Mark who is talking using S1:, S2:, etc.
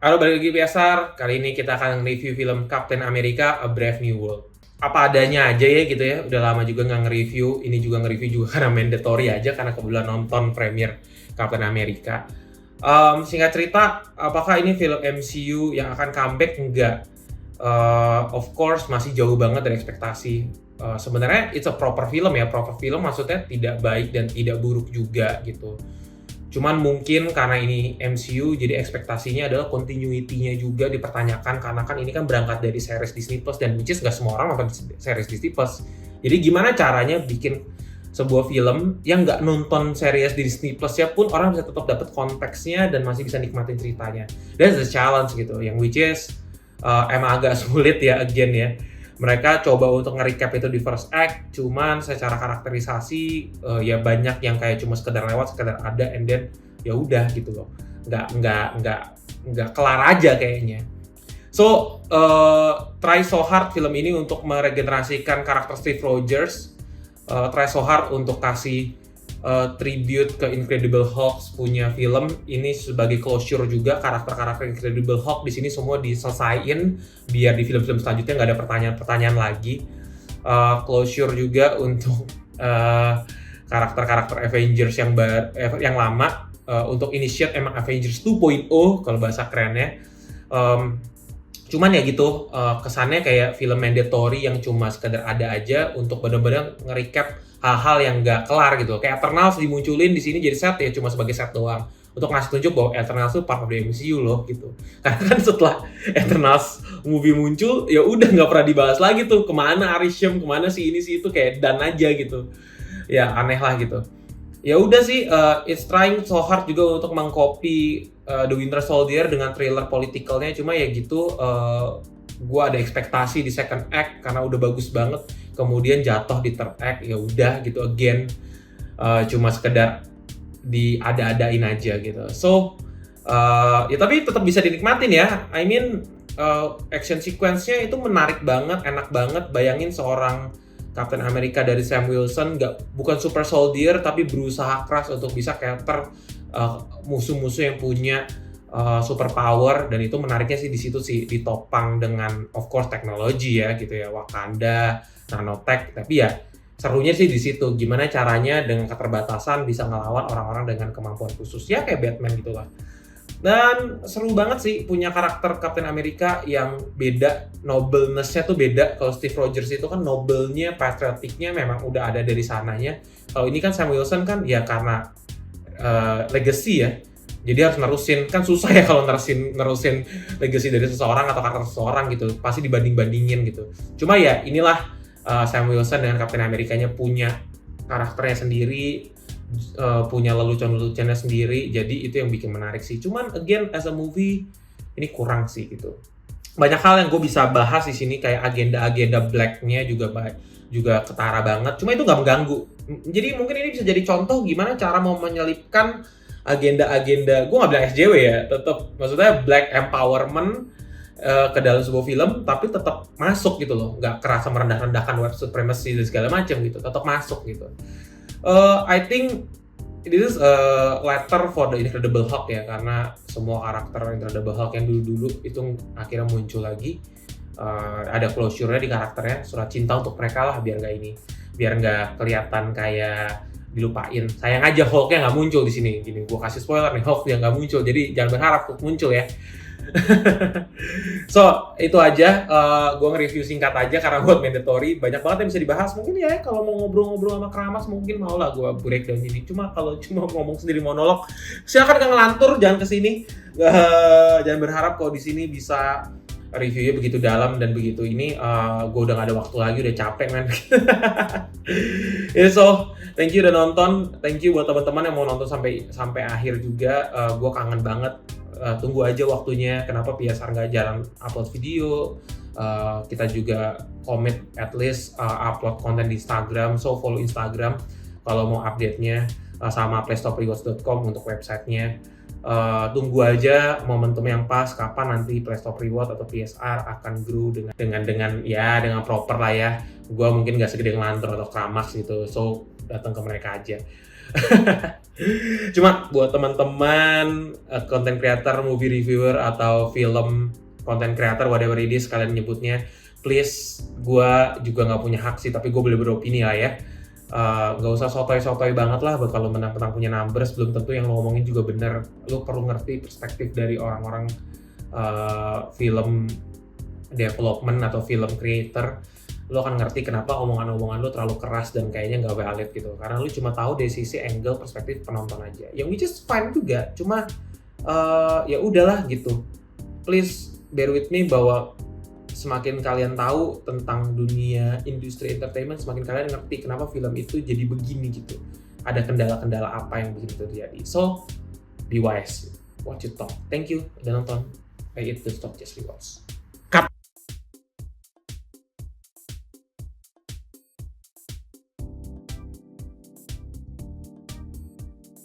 S1: Halo, balik lagi PSR. Kali ini kita akan review film Captain America: A Brave New World. Apa adanya aja ya gitu ya. Udah lama juga nggak nge-review. Ini juga nge-review juga karena mandatory aja karena kebetulan nonton premiere Captain America. Singkat cerita, apakah ini film MCU yang akan comeback? Enggak. Of course masih jauh banget dari ekspektasi. Sebenarnya it's a proper film ya. Proper film maksudnya tidak baik dan tidak buruk juga gitu. Cuman mungkin karena ini MCU, jadi ekspektasinya adalah continuity-nya juga dipertanyakan karena kan ini kan berangkat dari series Disney Plus dan which is gak semua orang nonton series Disney Plus. Jadi gimana caranya bikin sebuah film yang nggak nonton series di Disney Plus ya pun orang bisa tetap dapat konteksnya dan masih bisa nikmatin ceritanya. That's the challenge gitu, yang which is emang agak sulit ya again ya. Mereka coba untuk nge-recap itu di first act, cuman secara karakterisasi ya banyak yang kayak cuma sekedar lewat, sekedar ada, and then ya udah gitu loh, nggak kelar aja kayaknya. So try so hard film ini untuk meregenerasikan karakter Steve Rogers, try so hard untuk kasih tribute ke Incredible Hulk punya film ini sebagai closure juga. Karakter-karakter Incredible Hulk di sini semua diselesain biar di film-film selanjutnya nggak ada pertanyaan-pertanyaan lagi. Closure juga untuk karakter-karakter Avengers yang lama, untuk initiate emang Avengers 2.0 kalau bahasa kerennya. Cuman ya gitu, kesannya kayak film mandatory yang cuma sekedar ada aja untuk benar-benar nge-recap hal-hal yang nggak kelar gitu. Kayak Eternals dimunculin di sini jadi set ya cuma sebagai set doang untuk ngasih tunjuk bahwa Eternals itu part of the MCU loh gitu. Karena kan setelah Eternals movie muncul ya udah nggak pernah dibahas lagi tuh kemana Arishem, kemana si ini si itu, kayak dan aja gitu. Ya aneh lah gitu. Ya udah sih, it's trying so hard juga untuk mengcopy The Winter Soldier dengan thriller politikalnya, cuma ya gitu, gue ada ekspektasi di second act karena udah bagus banget, kemudian jatuh di third act, ya udah gitu again, cuma sekedar diada-adain aja gitu. So ya tapi tetap bisa dinikmatin ya. I mean action sequence-nya itu menarik banget, enak banget. Bayangin seorang Captain America dari Sam Wilson bukan super soldier tapi berusaha keras untuk bisa counter musuh-musuh yang punya super power, dan itu menariknya sih di situ sih, ditopang dengan of course teknologi ya gitu ya, Wakanda, nanotech, tapi ya serunya sih di situ gimana caranya dengan keterbatasan bisa ngelawan orang-orang dengan kemampuan khusus ya kayak Batman gitulah. Dan seru banget sih punya karakter Captain America yang beda, nobleness-nya tuh beda. Kalau Steve Rogers itu kan nobelnya, patriotiknya memang udah ada dari sananya. Kalau ini kan Sam Wilson kan ya karena legacy ya. Jadi harus nerusin, kan susah ya kalau nerusin legacy dari seseorang atau karakter seseorang gitu. Pasti dibanding-bandingin gitu. Cuma ya inilah Sam Wilson dengan Captain Amerikanya punya karakternya sendiri, punya lelucon-leluconnya sendiri, jadi itu yang bikin menarik sih. Cuman again as a movie ini kurang sih gitu. Banyak hal yang gue bisa bahas di sini kayak agenda-agenda black-nya juga ketara banget. Cuma itu nggak mengganggu. Jadi mungkin ini bisa jadi contoh gimana cara mau menyelipkan agenda-agenda, gue nggak bilang SJW ya, tetap maksudnya black empowerment ke dalam sebuah film, tapi tetap masuk gitu loh, nggak kerasa merendah-rendahkan white supremacy dan segala macam gitu, tetap masuk gitu. I think this is a letter for the Incredible Hulk ya, karena semua karakter Incredible Hulk yang dulu-dulu itu akhirnya muncul lagi, ada closure-nya di karakternya, surat cinta untuk mereka lah, biar nggak kelihatan kayak dilupain. Sayang aja Hulk-nya nggak muncul di sini. Gini, gue kasih spoiler nih, Hulk yang nggak muncul, jadi jangan berharap Hulk muncul ya. So itu aja, gue nge-review singkat aja karena buat mandatory. Banyak banget yang bisa dibahas. Mungkin ya kalau mau ngobrol-ngobrol sama Keramas mungkin mau lah gue breakdown ini. Cuma kalau cuma ngomong sendiri monolog, silakan ke ngelantur, jangan kesini. Jangan berharap kalau di sini bisa reviewnya begitu dalam dan begitu ini. Gue udah gak ada waktu lagi, udah capek man. Yeah, so thank you udah nonton, thank you buat teman-teman yang mau nonton sampai akhir juga. Gue kangen banget. Tunggu aja waktunya, kenapa PSR nggak jarang upload video. Kita juga commit at least upload konten di Instagram, so follow Instagram kalau mau update-nya, sama playstoprewards.com untuk websitenya. Tunggu aja momentum yang pas kapan nanti Playstop Reward atau PSR akan grow dengan proper lah ya. Gua mungkin nggak segede ngelantur atau Kramax gitu, so datang ke mereka aja. Cuma buat teman-teman content creator, movie reviewer atau film content creator whatever it is kalian nyebutnya, please, gua juga nggak punya hak sih, tapi gue boleh beropini lah ya. Nggak usah sotoy-sotoy banget lah kalau menang-menang punya numbers, belum tentu yang lo ngomongin juga bener. Lo perlu ngerti perspektif dari orang-orang film development atau film creator. Lo akan ngerti kenapa omongan-omongan lo terlalu keras dan kayaknya nggak valid gitu, karena lo cuma tahu dari sisi angle perspektif penonton aja, yang which is fine juga, cuma ya udahlah gitu. Please bear with me bahwa semakin kalian tahu tentang dunia industri entertainment, semakin kalian ngerti kenapa film itu jadi begini gitu. Ada kendala-kendala apa yang bikin itu terjadi. So, be wise. Watch it talk. Thank you udah nonton. Pay it to stop just rewards.